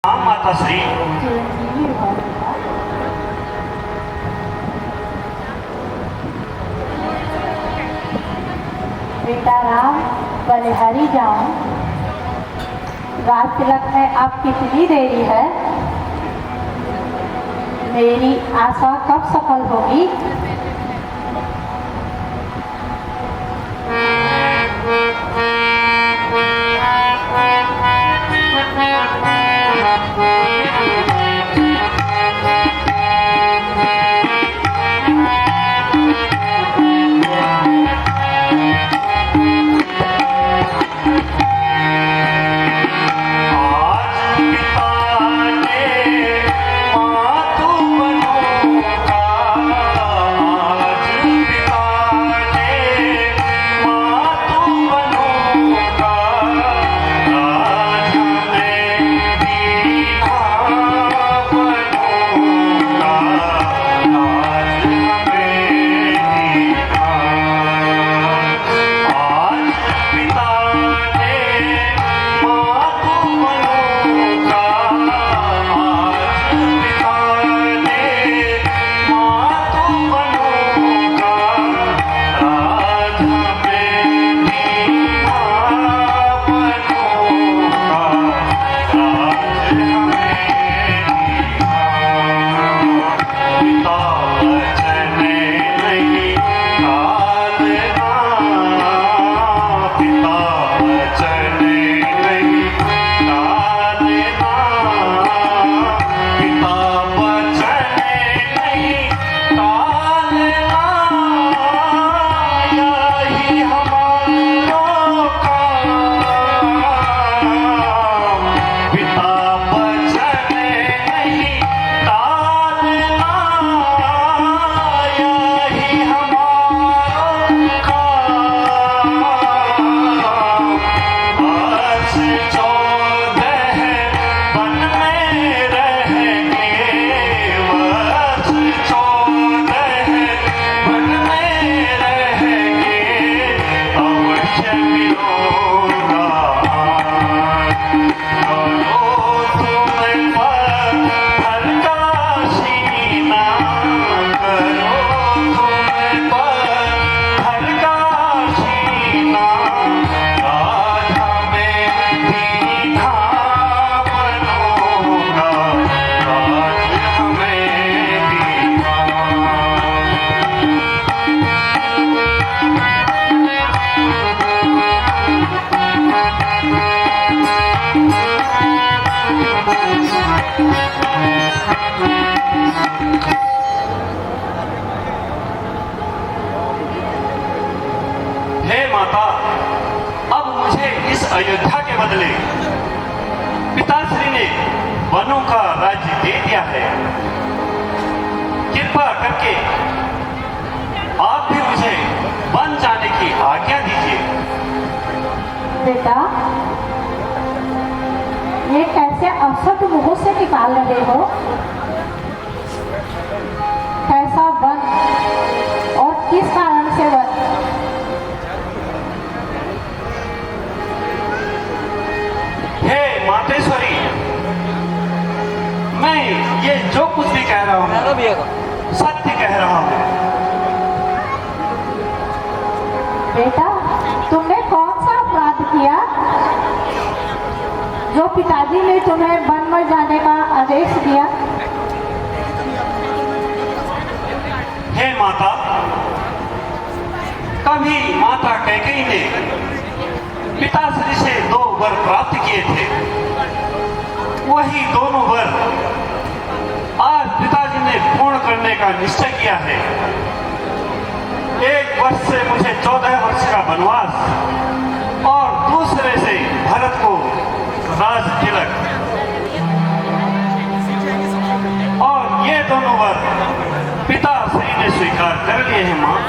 हाँ माता श्री। बेटा राम, बलिहारी जाऊं। राज तिलक में अब कितनी देरी है? मेरी आशा कब सफल होगी? अयोध्या के बदले पिताश्री ने वनों का राज्य दे दिया है। कृपा करके आप भी मुझे वन जाने की आज्ञा दीजिए। बेटा, ये कैसे अवसर तुम मुंह से निकाल रहे हो? कैसा वन और किस कारण से वन? मातेश्वरी, मैं ये जो कुछ भी कह रहा हूँ सत्य कह रहा हूँ। बेटा, तुमने कौन सा अपराध किया जो पिताजी ने तुम्हें वन में जाने का आदेश दिया? हे माता, कभी माता कैकेयी ने पिताश्री से 2 वर प्राप्त किए थे। वही दोनों वर आज पिताजी ने पूर्ण करने का निश्चय किया है। 1 वर्ष से मुझे 14 वर्ष का वनवास और दूसरे से भरत को राज तिलक, और ये दोनों वर पिताश्री ने स्वीकार कर लिए हैं। माँ,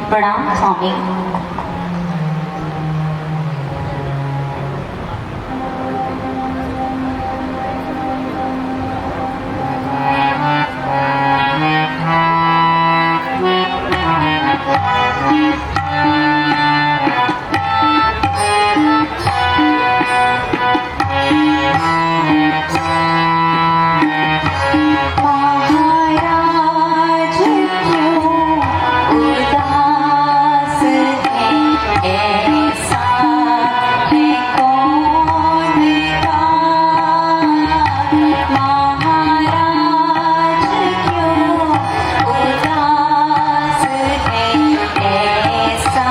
प्रणाम स्वामी। महाराज क्यों उदास हैं, ऐसा है कौन कान। महाराज क्यों उदास हैं, ऐसा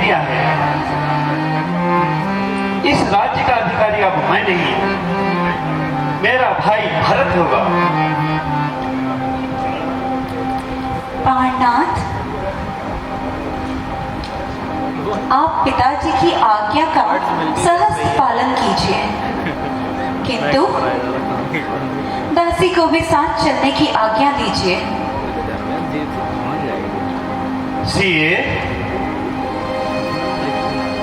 दिया है। इस राज्य का अधिकारी अब मैं नहीं, मेरा भाई भरत होगा। प्राणनाथ, आप पिताजी की आज्ञा का सहज पालन कीजिए, किंतु दासी को भी साथ चलने की आज्ञा दीजिए। सीए,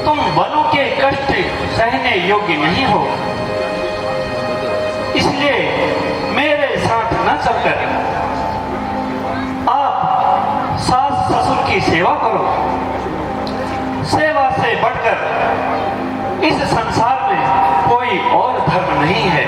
तुम वनों के कष्ट सहने योग्य नहीं हो, इसलिए मेरे साथ न चलकर आप सास ससुर की सेवा करो। सेवा से बढ़कर इस संसार में कोई और धर्म नहीं है।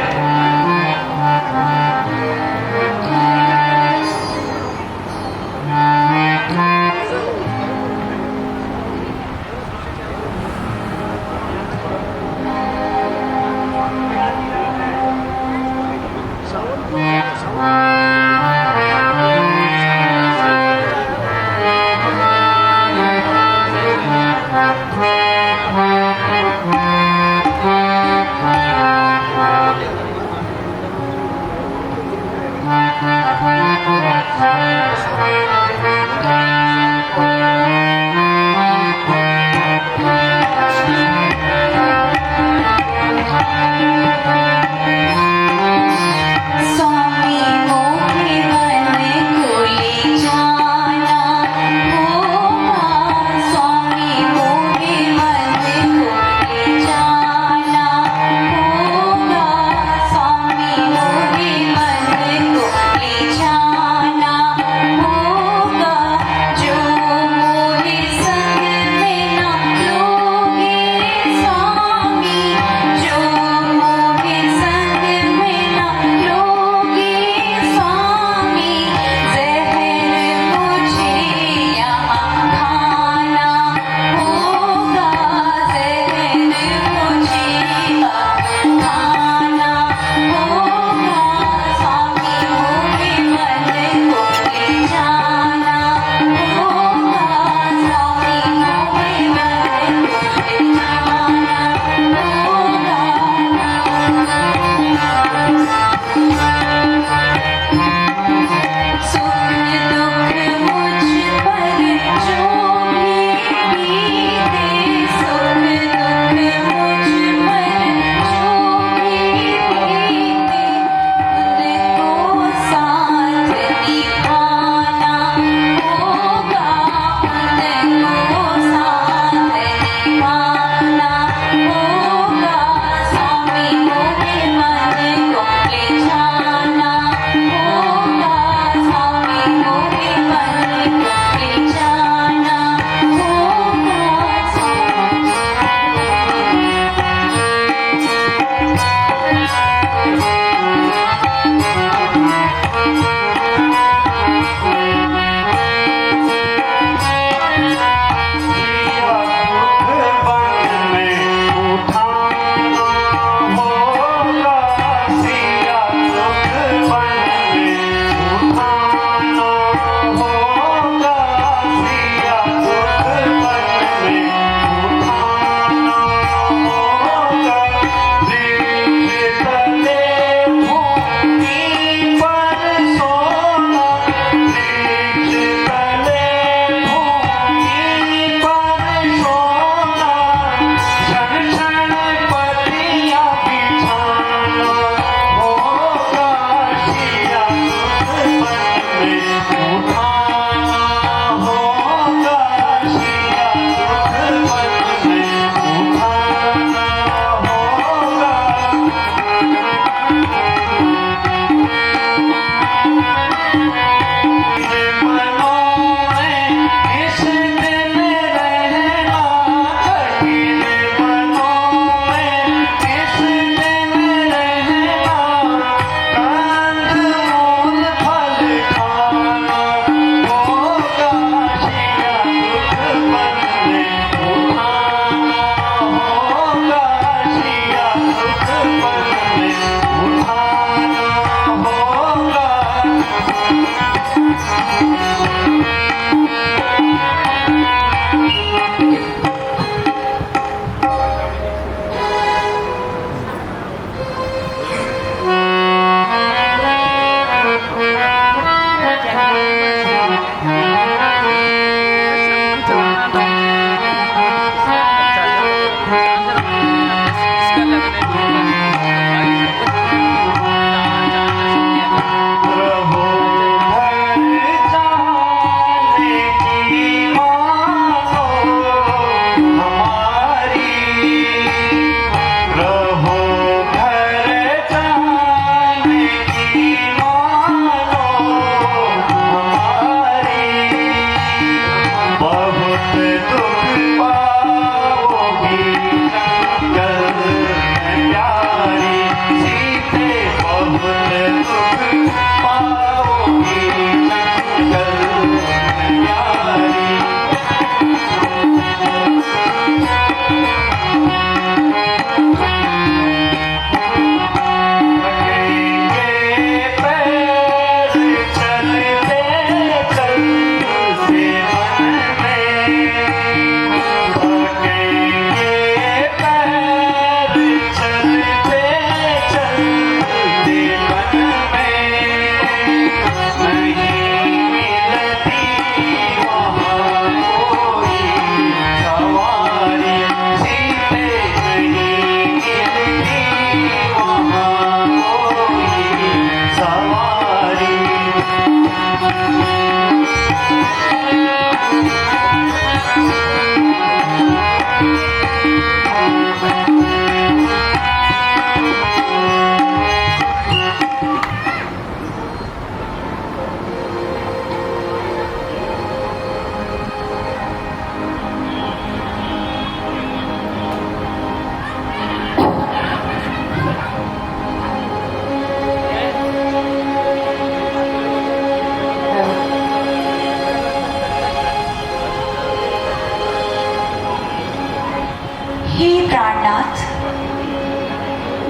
नाथ,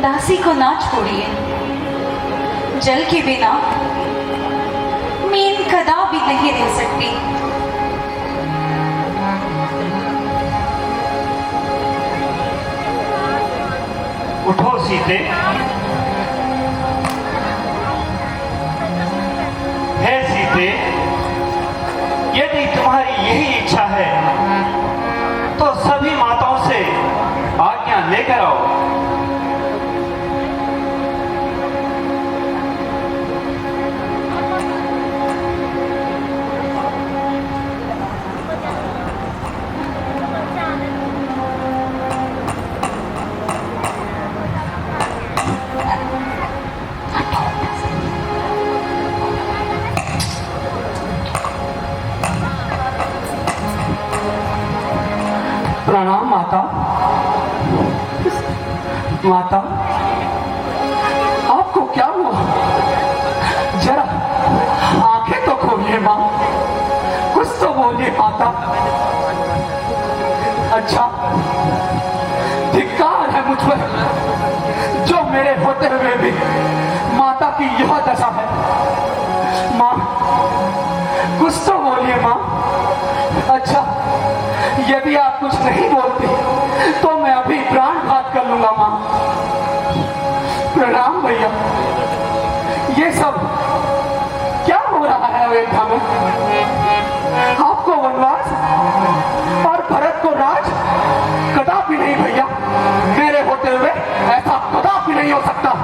दासी को ना छोड़िए। जल के बिना मीन कदापि नहीं रह सकती। उठो सीते, हे सीते, यदि तुम्हारी यही इच्छा है तो सभी माताओं से आज्ञा लेकर आओ। प्रणाम माता। माता, आपको क्या हुआ? जरा आंखें तो खोलिए माँ, कुछ तो बोलिए माता। अच्छा, धिक्कार है मुझ पर, जो मेरे होते हुए भी माता की यह दशा है। माँ, कुछ तो बोलिए माँ। अच्छा, यदि आप कुछ नहीं बोलती तो मैं अभी प्राणघात कर लूंगा माँ। प्रणाम भैया। ये सब क्या हो रहा है अयोध्या में? आपको वनवास और भरत को राज? कदापि नहीं भैया, मेरे होते हुए ऐसा कदापि नहीं हो सकता।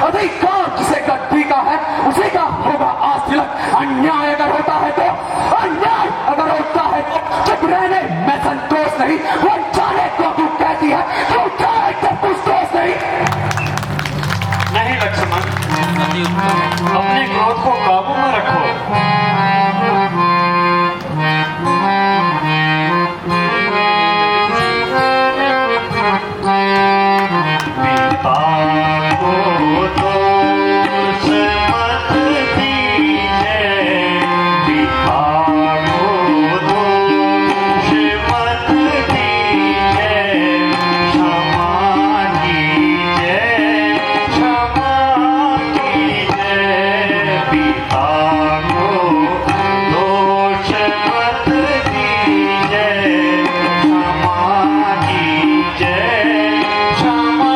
अधिकार जिसे गद्दी का है उसी का होगा आज तिलक। अन्याय अगर होता है तो, अन्याय अगर होता है तो चुप रहने में संतोष नहीं। वो जाने को तू कहती है, तू जाने को कुछ दोष नहीं। नहीं लक्ष्मण, अपने क्रोध को काबू में रखो। पिता को दोष मत दीजिए, क्षमा कीजिए, क्षमा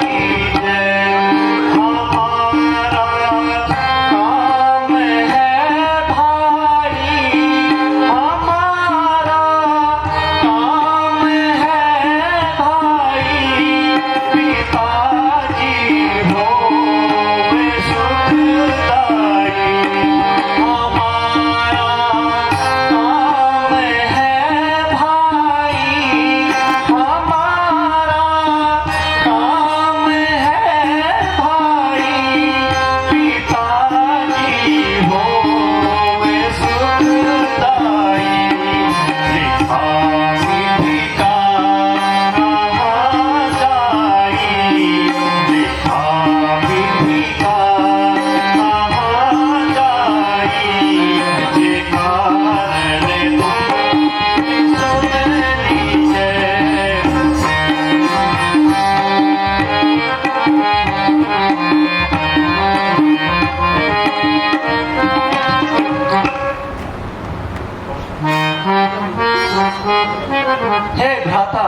कीजिए। हमारा काम है भाई, हमारा काम है भाई, पिताजी हो वे सुखदाई। हमारा काम है भाई, हमारा काम है भाई, पिताजी हो वे सुखदाई। लिखा विधि का कहाँ जाई, लिखा विधि का कहाँ जाई, ये कारण तुम सुन लीजिए। हे भ्राता,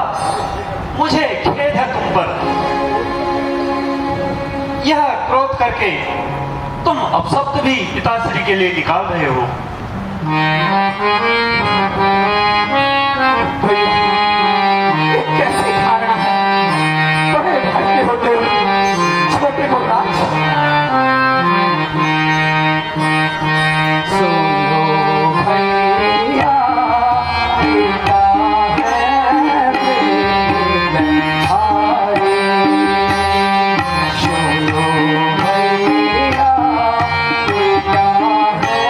मुझे खेद है तुम पर। यह क्रोध करके तुम अपशब्द भी पिताश्री के लिए निकाल रहे हो। भैया, ये कैसी धारणा है? बड़े भाई के होते हुए छोटे को राज। सुनो भैया, पिता है मेरे भाई। सुनो भैया, पिता है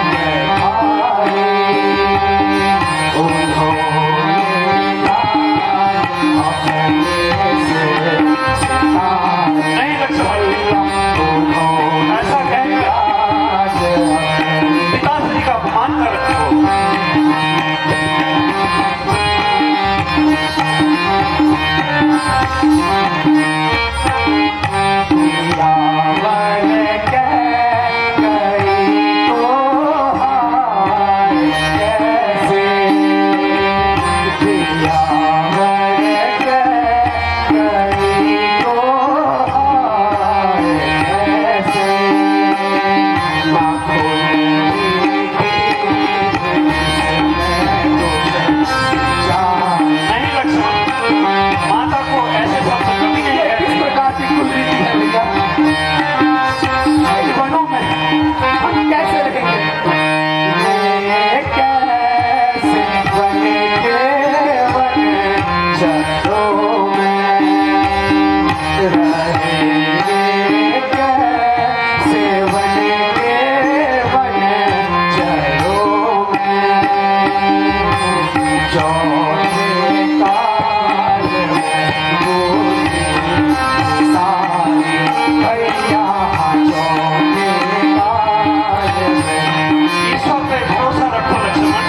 मेरे भाई। उन्होंने अपने से नहीं लक्ष्मण, ऐसा कहकर पिताश्री का अपमान कर रहे हो। नहीं लक्ष्मण, माता को ऐसे शब्द कभी नहीं किस कहते। प्रकार की कुलरीति है भैया? इन वनों में हम कैसे रहेंगे? ये कैसे बनेंगे वन जंगलों में? रहेंगे कैसे बनेंगे वन जंगलों में? जौने काल में बोली सारी भैया, जौने काल में। ईश्वर पे भरोसा रखो लक्ष्मण।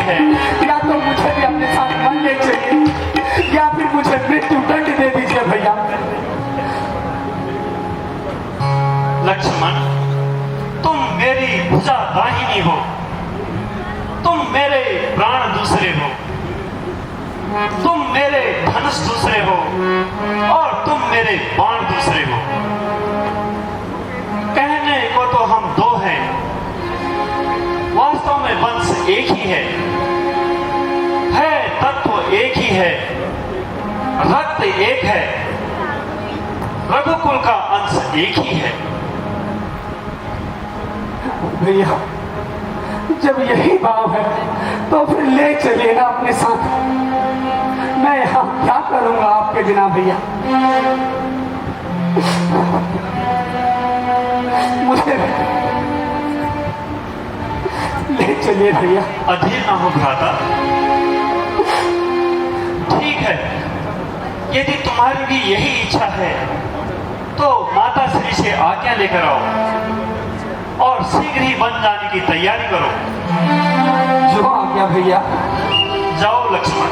है। या तो मुझे भी अपने साथ मरने चाहिए या फिर मुझे मृत्यु दंड दे दीजिए भैया। लक्ष्मण, तुम मेरी भुजा दाहिनी हो, तुम मेरे प्राण दूसरे हो, तुम मेरे धनुष दूसरे हो और तुम मेरे बाण दूसरे हो। कहने को तो हम दो हैं, वास्तव में वंश एक ही है तत्व एक ही है, रक्त एक है, रघुकुल का अंश एक ही है। भैया जब यही भाव है तो फिर ले चलिए ना अपने साथ। मैं यहाँ क्या करूंगा आपके बिना भैया। मुझे ले चलिए भैया। अधीर न हो भ्राता, ठीक है, यदि तुम्हारी भी यही इच्छा है तो माता श्री से आज्ञा लेकर आओ और शीघ्र ही बन जाने की तैयारी करो। जो आज्ञा भैया। जाओ लक्ष्मण।